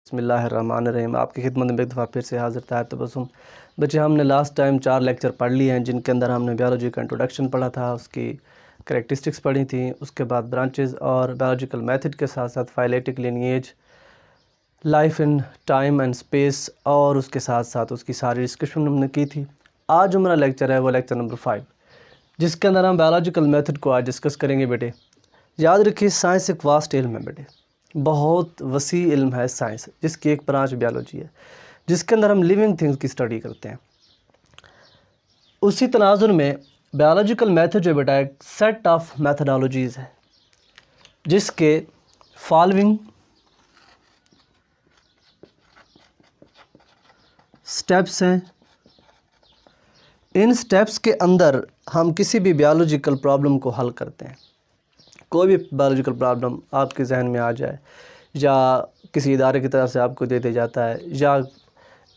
बिस्मिल्लाहिर्रहमानिर्रहीम। आपकी खिदमत में एक दफ़ा फिर से हाज़िर था। तबस्सुम बच्चे, हमने लास्ट टाइम 4 लेक्चर पढ़ लिए हैं, जिनके अंदर हमने बायोलॉजी का इंट्रोडक्शन पढ़ा था, उसकी करैक्टरिस्टिक्स पढ़ी थी, उसके बाद ब्रांचेस और बायोलॉजिकल मेथड के साथ साथ phyletic lineage, life in time and space, और उसके साथ साथ उसकी सारी डिस्कशन हमने की थी। आज जो मेरा लेक्चर है वो लेक्चर नंबर 5, जिसके अंदर हम बायोलॉजिकल मेथड को आज डिस्कस करेंगे। बेटे याद रखिए, साइंस एक वास्ट इल्म है बेटे, बहुत वसी इल्म है साइंस, जिसकी एक ब्रांच बायोलॉजी है, जिसके अंदर हम लिविंग थिंग्स की स्टडी करते हैं। उसी तनाजुर में बायोलॉजिकल मेथड जो बेटा एक सेट ऑफ मैथडोलॉजीज़ है, जिसके फॉलोइंग स्टेप्स हैं। इन स्टेप्स के अंदर हम किसी भी बायोलॉजिकल प्रॉब्लम को हल करते हैं। कोई भी बायोलॉजिकल प्रॉब्लम आपके जहन में आ जाए, या किसी इदारे की तरफ से आपको दे दिया जाता है, या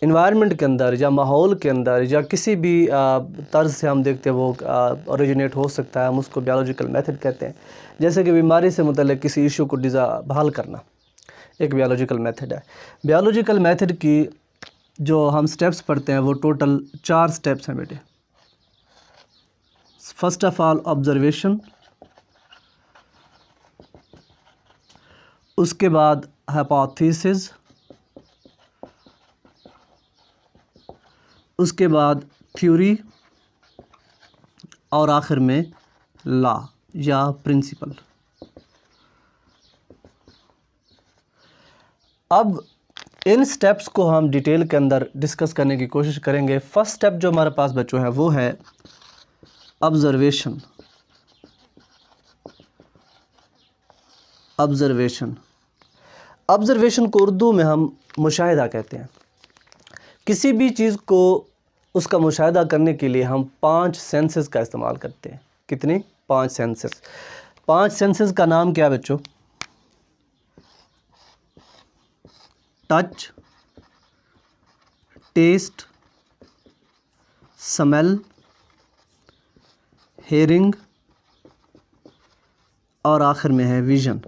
इन्वायरमेंट के अंदर, या माहौल के अंदर, या किसी भी तर्ज से हम देखते हैं वो ओरिजिनेट हो सकता है, हम उसको बायोलॉजिकल मेथड कहते हैं। जैसे कि बीमारी से मुतल्लिक़ किसी इशू को हल करना एक बायोलॉजिकल मेथड है। बायोलॉजिकल मेथड की जो हम स्टेप्स पढ़ते हैं वो टोटल 4 स्टेप्स हैं बेटे। फर्स्ट ऑफ ऑल ऑब्जर्वेशन, उसके बाद हाइपोथेसिस, उसके बाद थ्योरी, और आखिर में लॉ या प्रिंसिपल। अब इन स्टेप्स को हम डिटेल के अंदर डिस्कस करने की कोशिश करेंगे। फर्स्ट स्टेप जो हमारे पास बच्चों है वो है ऑब्जर्वेशन। ऑब्जर्वेशन को उर्दू में हम मुशाहिदा कहते हैं। किसी भी चीज़ को उसका मुशाहिदा करने के लिए हम 5 सेंसेस का इस्तेमाल करते हैं। कितनी? 5 सेंसेस। 5 सेंसेस का नाम क्या है बच्चों? टच, टेस्ट, स्मेल, हेयरिंग, और आखिर में है विजन।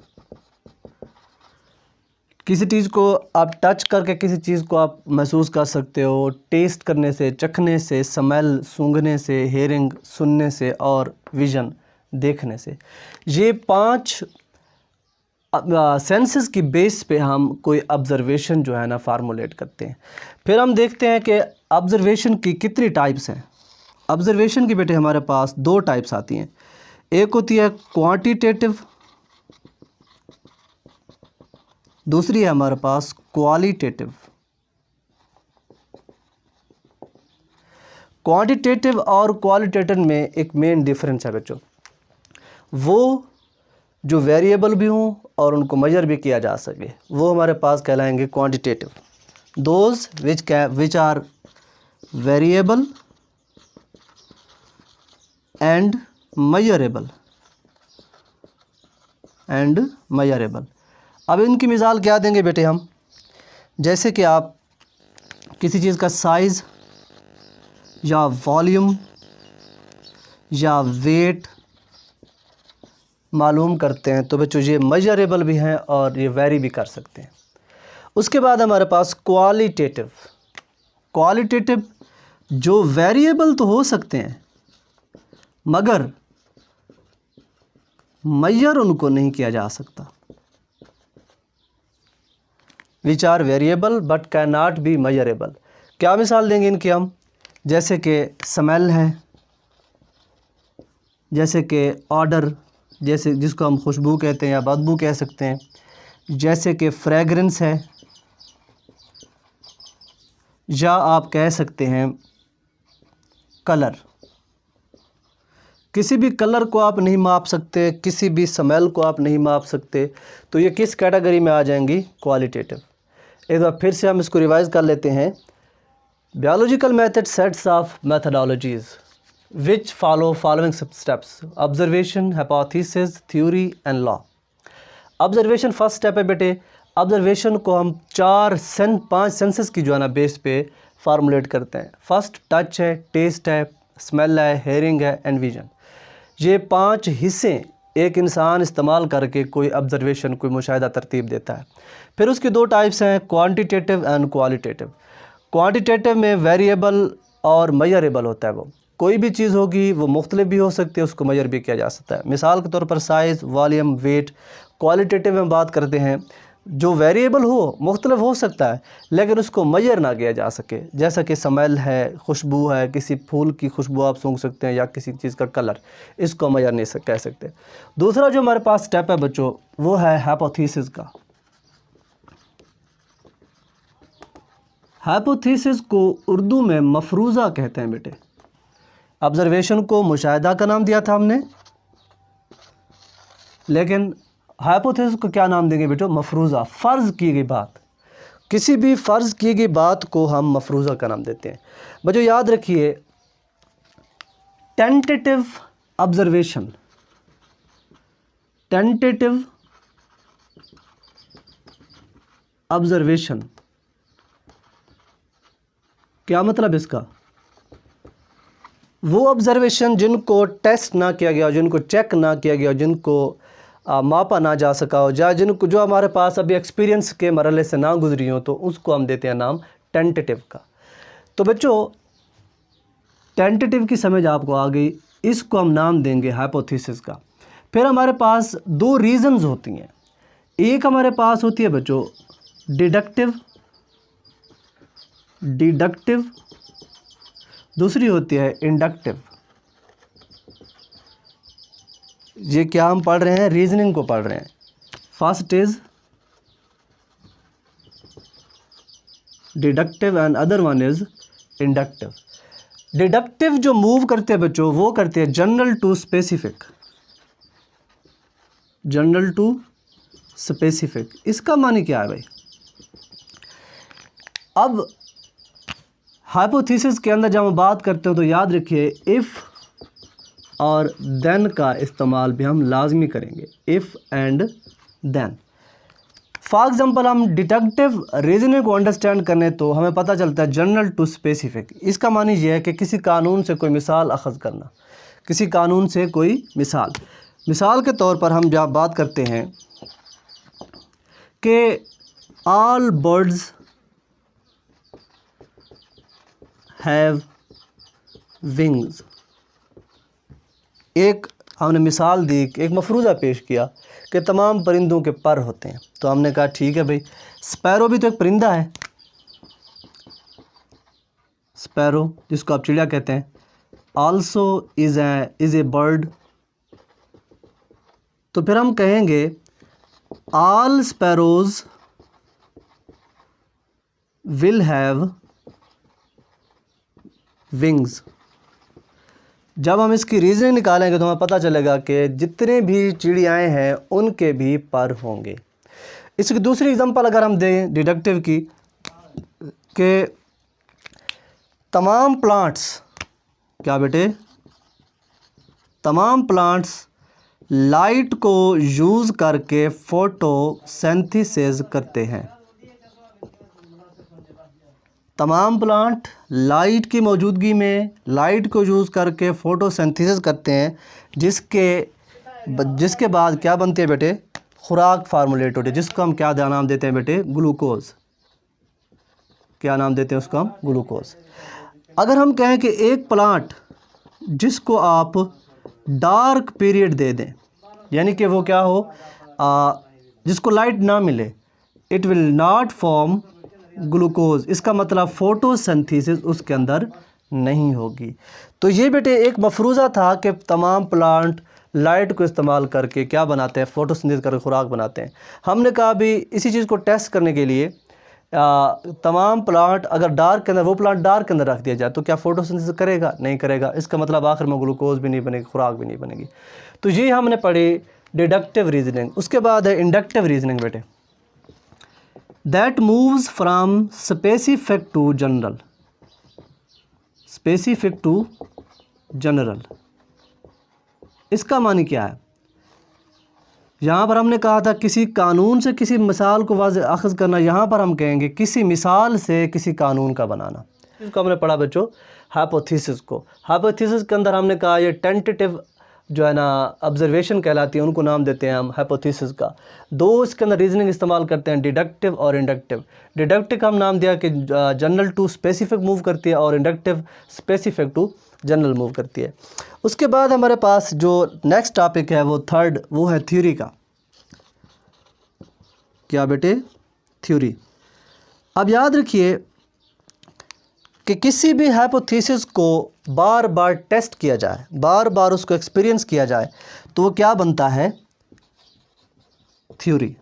किसी चीज़ को आप टच करके किसी चीज़ को आप महसूस कर सकते हो, टेस्ट करने से, चखने से, स्मेल सूंघने से, हेयरिंग सुनने से, और विजन देखने से। ये 5 सेंसेस की बेस पे हम कोई ऑब्ज़र्वेशन जो है ना फार्मूलेट करते हैं। फिर हम देखते हैं कि ऑब्ज़र्वेशन की कितनी टाइप्स हैं। ऑब्ज़र्वेशन की बेटे हमारे पास 2 टाइप्स आती हैं। एक होती है क्वांटिटेटिव, दूसरी है हमारे पास क्वालिटेटिव। क्वांटिटेटिव और क्वालिटेटिव में एक मेन डिफरेंस है बच्चों। वो जो वेरिएबल भी हों और उनको मेजर भी किया जा सके, वो हमारे पास कहलाएंगे quantitative. Those which are variable and measurable अब इनकी मिसाल क्या देंगे बेटे हम? जैसे कि आप किसी चीज़ का साइज़ या वॉल्यूम या वेट मालूम करते हैं, तो बच्चों ये मेजरेबल भी हैं और ये वेरी भी कर सकते हैं। उसके बाद हमारे पास क्वालिटेटिव जो वेरिएबल तो हो सकते हैं मगर मेजर उनको नहीं किया जा सकता। Which are variable but can not be measurable. क्या मिसाल देंगे इनकी हम? जैसे कि स्मेल है, जैसे कि ऑडर, जैसे जिसको हम खुशबू कहते हैं या बदबू कह सकते हैं, जैसे कि फ्रेगरेंस है, या आप कह सकते हैं कलर। किसी भी कलर को आप नहीं माप सकते, किसी भी स्मेल को आप नहीं माप सकते, तो ये किस कैटेगरी में आ जाएंगी? क्वालिटेटिव। एक बार फिर से हम इसको रिवाइज कर लेते हैं। Biological method sets of methodologies which follow following steps: observation, hypothesis, theory and law. Observation first step है बेटे। ऑब्जर्वेशन को हम 5 सेंसेस की जो है ना बेस पे फार्मूलेट करते हैं। फर्स्ट टच है, टेस्ट है, स्मेल है, हेयरिंग है एंड विजन। ये 5 हिस्से एक इंसान इस्तेमाल करके कोई ऑब्जर्वेशन, कोई मुशाहिदा तरतीब देता है। फिर उसकी दो टाइप्स हैं, क्वांटिटेटिव एंड क्वालिटेटिव। क्वांटिटेटिव में वेरिएबल और मेजरेबल होता है। वो कोई भी चीज़ होगी वो मुख्तलिफ भी हो सकती है, उसको मेजर भी किया जा सकता है। मिसाल के तौर पर साइज़, वॉल्यूम, वेट। क्वालिटेटिव में बात करते हैं जो वेरिएबल हो, मुख्तलिफ हो सकता है लेकिन उसको मेजर ना किया जा सके, जैसा कि स्मेल है, खुशबू है, किसी फूल की खुशबू आप सूंघ सकते हैं या किसी चीज़ का कलर, इसको मेजर नहीं कह सकते। दूसरा जो हमारे पास स्टेप है बच्चों, वो है हाइपोथेसिस का। हाइपोथेसिस को उर्दू में मफरूज़ा कहते हैं बेटे। ऑब्जर्वेशन को मुशाहिदा का नाम दिया था हमने, लेकिन हाइपोथेसिस को क्या नाम देंगे बेटो? मफरूज़ा। फ़र्ज़ की गई बात, किसी भी फ़र्ज़ की गई बात को हम मफरूज़ा का नाम देते हैं। बच्चों याद रखिए, टेंटेटिव ऑब्जर्वेशन, टेंटेटिव ऑब्जर्वेशन क्या मतलब इसका? वो ऑब्जर्वेशन जिनको टेस्ट ना किया गया हो, जिनको चेक ना किया गया हो, जिनको मापा ना जा सका हो, जिनको जो हमारे पास अभी एक्सपीरियंस के मरहले से ना गुजरी हो, तो उसको हम देते हैं नाम टेंटेटिव का। तो बच्चों टेंटेटिव की समझ आपको आ गई, इसको हम नाम देंगे हाइपोथेसिस का। फिर हमारे पास दो रीज़न्स होती हैं। एक हमारे पास होती है बच्चों डिडक्टिव, दूसरी होती है इंडक्टिव। ये क्या हम पढ़ रहे हैं? रीजनिंग को पढ़ रहे हैं। First is deductive and other one is inductive. Deductive जो मूव करते हैं बच्चों, वो करते हैं general to specific, general to specific. इसका मानी क्या है भाई? अब हाइपोथेसिस के अंदर जब हम बात करते हैं तो याद रखिए इफ़ और देन का इस्तेमाल भी हम लाजमी करेंगे, if and then. For example हम डिडक्टिव रीजनिंग को अंडरस्टैंड करने तो हमें पता चलता है जनरल टू स्पेसिफिक। इसका मानी ये है कि किसी कानून से कोई मिसाल अखज़ करना, किसी कानून से कोई मिसाल के तौर पर हम जब बात करते हैं कि ऑल बर्ड्स हैव विंग्स। एक हमने मिसाल दी, एक मफरूज़ा पेश किया कि तमाम परिंदों के पर होते हैं। तो हमने कहा ठीक है भाई, स्पैरो भी तो एक परिंदा है, स्पैरो जिसको आप चिड़िया कहते हैं, आल्सो इज़ ए बर्ड। तो फिर हम कहेंगे all sparrows will have wings. जब हम इसकी रीज़निंग निकालेंगे तो हमें पता चलेगा कि जितने भी चिड़ियाएँ हैं उनके भी पर होंगे। इसकी दूसरी एग्जांपल अगर हम दें डिडक्टिव की, कि तमाम प्लांट्स, क्या बेटे? तमाम प्लांट्स लाइट को यूज़ करके फोटोसिंथेसिस करते हैं। तमाम प्लांट लाइट की मौजूदगी में लाइट को यूज़ करके फोटोसिंथेसिस करते हैं, जिसके बाद क्या बनती है बेटे? खुराक फार्मूलेट होती है, जिसको हम क्या नाम देते हैं बेटे? ग्लूकोज। क्या नाम देते हैं उसको हम? ग्लूकोज। अगर हम कहें कि एक प्लांट जिसको आप डार्क पीरियड दे दें, यानी कि वो क्या हो, जिसको लाइट ना मिले, it will not form glucose. इसका मतलब फोटोसिंथेसिस उसके अंदर नहीं होगी। तो ये बेटे एक मफरूज़ा था कि तमाम प्लांट लाइट को इस्तेमाल करके क्या बनाते हैं? फोटोसिंथेसिस करके खुराक बनाते हैं। हमने कहा भी इसी चीज़ को टेस्ट करने के लिए तमाम प्लांट अगर डार्क के अंदर, वो प्लांट डार्क के अंदर रख दिया जाए तो क्या फोटोसिंथेसिस करेगा? नहीं करेगा। इसका मतलब आखिर में ग्लूकोज भी नहीं बनेगी, खुराक भी नहीं बनेगी। तो ये हमने पढ़ी डिडक्टिव रीजनिंग। उसके बाद है इंडक्टिव रीजनिंग बेटे, that moves from specific to general, specific to general. इसका मानी क्या है? यहाँ पर हमने कहा था किसी कानून से किसी मिसाल को वाज़ेह अख़ज़ करना, यहाँ पर हम कहेंगे किसी मिसाल से किसी कानून का बनाना। इसको हमने पढ़ा बच्चों हाइपोथेसिस को। हाइपोथेसिस के अंदर हमने कहा ये टेंटेटिव जो है ना ऑब्जर्वेशन कहलाती है, उनको नाम देते हैं हम हाइपोथेसिस का। दो इसके अंदर रीजनिंग इस्तेमाल करते हैं, डिडक्टिव और इंडक्टिव। डिडक्टिव का हम नाम दिया कि जनरल टू स्पेसिफिक मूव करती है, और inductive specific to general move करती है। उसके बाद हमारे पास जो नेक्स्ट टॉपिक है वो थर्ड, वो है थ्योरी का। क्या बेटे? थ्योरी। अब याद रखिए कि किसी भी हाइपोथेसिस को बार बार टेस्ट किया जाए, बार बार उसको एक्सपीरियंस किया जाए, तो वो क्या बनता है? थ्योरी।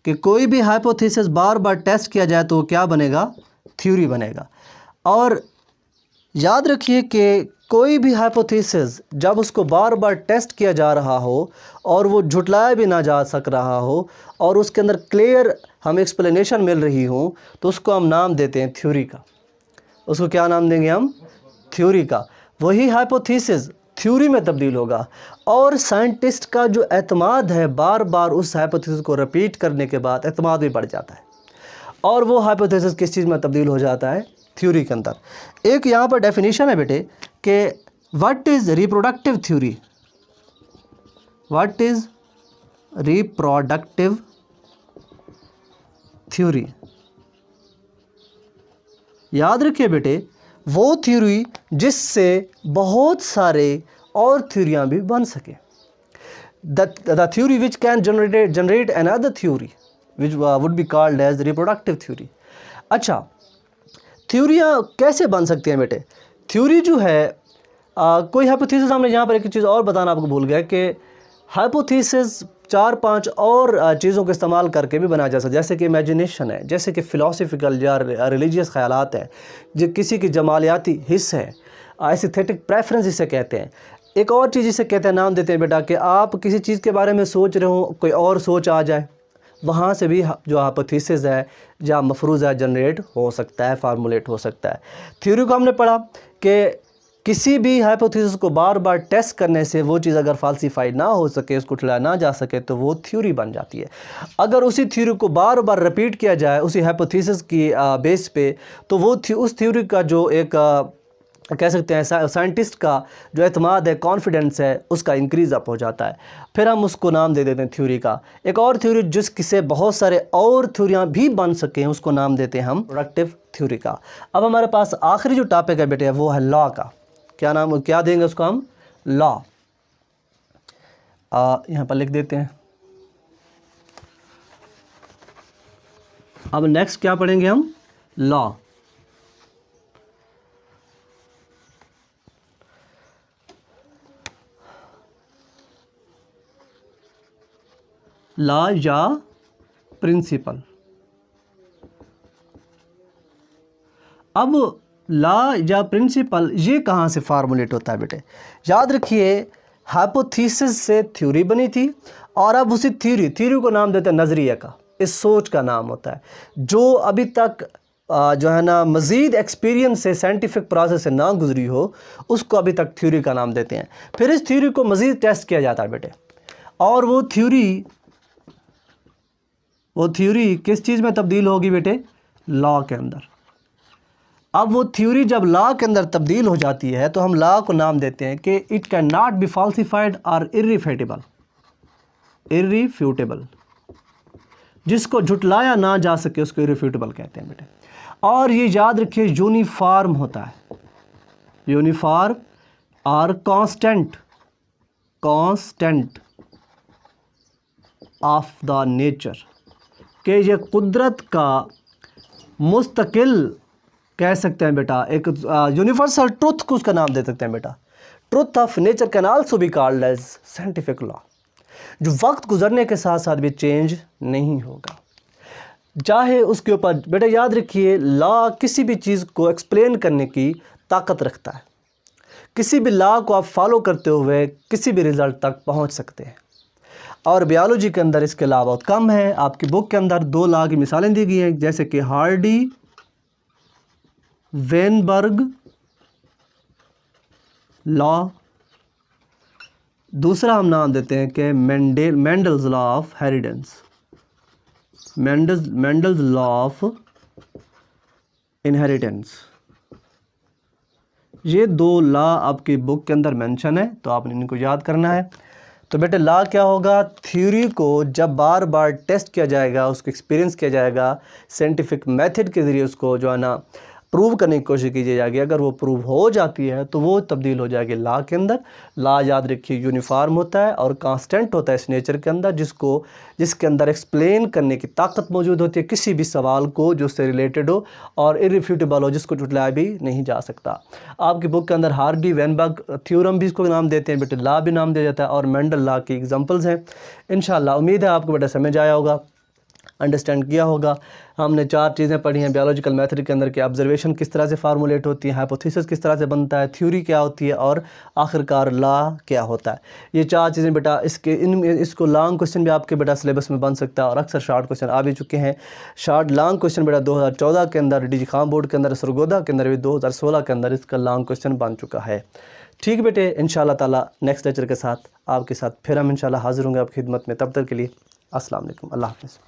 कि कोई भी हाइपोथेसिस बार बार टेस्ट किया जाए तो वो क्या बनेगा? थ्योरी बनेगा। और याद रखिए कि कोई भी हाइपोथेसिस जब उसको बार बार टेस्ट किया जा रहा हो और वो झुटलाया भी ना जा सक रहा हो और उसके अंदर क्लियर हमें एक्सप्लेनेशन मिल रही हो, तो उसको हम नाम देते हैं थ्योरी का। उसको क्या नाम देंगे हम? थ्योरी का। वही हाइपोथेसिस थ्योरी में तब्दील होगा, और साइंटिस्ट का जो एतमाद है, बार बार उस हाइपोथेसिस को रिपीट करने के बाद एतमाद भी बढ़ जाता है, और वो हाइपोथेसिस किस चीज़ में तब्दील हो जाता है? थ्योरी के अंदर। एक यहाँ पर डेफिनेशन है बेटे कि what is reproductive theory. What is reproductive theory? याद रखिए बेटे, वो थ्योरी जिससे बहुत सारे और थ्योरियाँ भी बन सके। The theory which can generate another theory which would be called as reproductive theory. अच्छा, थ्योरियाँ कैसे बन सकती हैं बेटे? थ्योरी जो है कोई हाइपोथेसिस, हमने यहाँ पर एक चीज़ और बताना आपको भूल गया कि हाइपोथेसिस 4-5 और चीज़ों का इस्तेमाल करके भी बनाया जा सकता है, जैसे कि इमेजिनेशन है, जैसे कि फ़िलासफ़िकल या रिलीजियस ख़यालात हैं, जो किसी की जमालियाती हिस्स है, एस्थेटिक प्रेफरेंस इसे कहते हैं। एक और चीज़ इसे कहते हैं, नाम देते हैं बेटा कि आप किसी चीज़ के बारे में सोच रहे हो, कोई और सोच आ जाए, वहाँ से भी जो हाइपोथेसिस है या मफरूज़ है जनरेट हो सकता है, फार्मूलेट हो सकता है। थ्योरी को हमने पढ़ा कि किसी भी हाइपोथेसिस को बार बार टेस्ट करने से वो चीज़ अगर फाल्सीफाई ना हो सके, उसको ठुलाया ना जा सके, तो वो थ्योरी बन जाती है। अगर उसी थ्योरी को बार बार रिपीट किया जाए उसी हाइपोथेसिस की बेस पे, तो वो उस थ्योरी का जो एक कह सकते हैं साइंटिस्ट का जो एतमाद है, कॉन्फिडेंस है, उसका इंक्रीज़ अप हो जाता है। फिर हम उसको नाम दे देते हैं थ्योरी का। एक और थ्योरी जिससे बहुत सारे और थ्योरियाँ भी बन सकें, उसको नाम देते हैं हम प्रोडक्टिव थ्योरी का। अब हमारे पास आखिरी जो टॉपिक है बेटे वो है लॉ का। क्या नाम, क्या देंगे उसको हम? लॉ। यहाँ पर लिख देते हैं। अब नेक्स्ट क्या पढ़ेंगे हम? लॉ। लॉ या प्रिंसिपल। अब लॉ या प्रिंसिपल ये कहाँ से फार्मूलेट होता है बेटे? याद रखिए, हाइपोथेसिस से थ्योरी बनी थी, और अब उसी थ्योरी को नाम देते हैं नज़रिया का, इस सोच का नाम होता है, जो अभी तक जो है ना मज़ीद एक्सपीरियंस से, साइंटिफिक प्रोसेस से ना गुजरी हो, उसको अभी तक थ्योरी का नाम देते हैं। फिर इस थ्योरी को मज़ीद टेस्ट किया जाता है बेटे, और वो थ्योरी किस चीज़ में तब्दील होगी बेटे? लॉ के अंदर। अब वो थ्योरी जब लॉ के अंदर तब्दील हो जाती है, तो हम लॉ को नाम देते हैं कि it can not B falsified और इर्रिफ्यूटेबल। जिसको झुटलाया ना जा सके उसको इर्रिफ्यूटेबल कहते हैं बेटे। और ये याद रखिए, यूनिफॉर्म होता है, यूनिफॉर्म और कांस्टेंट ऑफ द नेचर, कि ये कुदरत का मुस्तकिल कह सकते हैं बेटा, एक यूनिवर्सल ट्रुथ को उसका नाम दे सकते हैं बेटा। Truth of nature can also be called as scientific law, जो वक्त गुजरने के साथ साथ भी चेंज नहीं होगा, चाहे उसके ऊपर। बेटा याद रखिए, लॉ किसी भी चीज़ को एक्सप्लेन करने की ताकत रखता है। किसी भी लॉ को आप फॉलो करते हुए किसी भी रिज़ल्ट तक पहुंच सकते हैं, और बायोलॉजी के अंदर इसके लॉ बहुत कम है। आपकी बुक के अंदर 2 लॉ की मिसालें दी गई हैं, जैसे कि हार्डी वेनबर्ग लॉ, दूसरा हम नाम देते हैं कि Mendel's law of heredence, Mendel's law of inheritance. ये 2 लॉ आपकी बुक के अंदर मेंशन है, तो आपने इनको याद करना है। तो बेटे लॉ क्या होगा, थ्योरी को जब बार बार टेस्ट किया जाएगा, उसको एक्सपीरियंस किया जाएगा, साइंटिफिक मेथड के ज़रिए उसको जो है ना प्रूव करने की कोशिश की जाएगी। अगर वो प्रूव हो जाती है तो वो तब्दील हो जाएगी लॉ के अंदर। लॉ याद रखिए यूनिफॉर्म होता है और कांस्टेंट होता है इस नेचर के अंदर, जिसके अंदर एक्सप्लेन करने की ताकत मौजूद होती है किसी भी सवाल को जो उससे रिलेटेड हो और इररिफ्यूटेबल हो, जिसको झुटलाया भी नहीं जा सकता। आपकी बुक के अंदर हार्डी वेनबर्ग थ्योरम भी इसको नाम देते हैं बेटे, लॉ भी नाम दिया जाता है, और मेंडल लॉ की एग्जांपल्स हैं। इंशाल्लाह उम्मीद है आपको बेटा समझ आया होगा, अंडरस्टैंड किया होगा। हमने 4 चीज़ें पढ़ी हैं बायोलॉजिकल मेथड के अंदर कि ऑब्जर्वेशन किस तरह से फार्मूलेट होती है, हाइपोथेसिस किस तरह से बनता है, थ्योरी क्या होती है, और आखिरकार लॉ क्या होता है। ये 4 चीज़ें बेटा इसको लॉन्ग क्वेश्चन भी आपके बेटा सिलेबस में बन सकता है, और अक्सर शॉर्ट क्वेश्चन आ भी चुके हैं। लॉन्ग क्वेश्चन बेटा 2014 के अंदर डी खाम बोर्ड के अंदर, सरगोदा के अंदर भी 2016 के अंदर इसका लॉन्ग क्वेश्चन बन चुका है। ठीक बेटे, इंशाल्लाह ताला नेक्स्ट लेक्चर के साथ आपके साथ फिर हम इंशाल्लाह हाजिर होंगे आपकी खिदमत में। तब तक के लिए अस्सलाम वालेकुम, अल्लाह हाफ़िज़।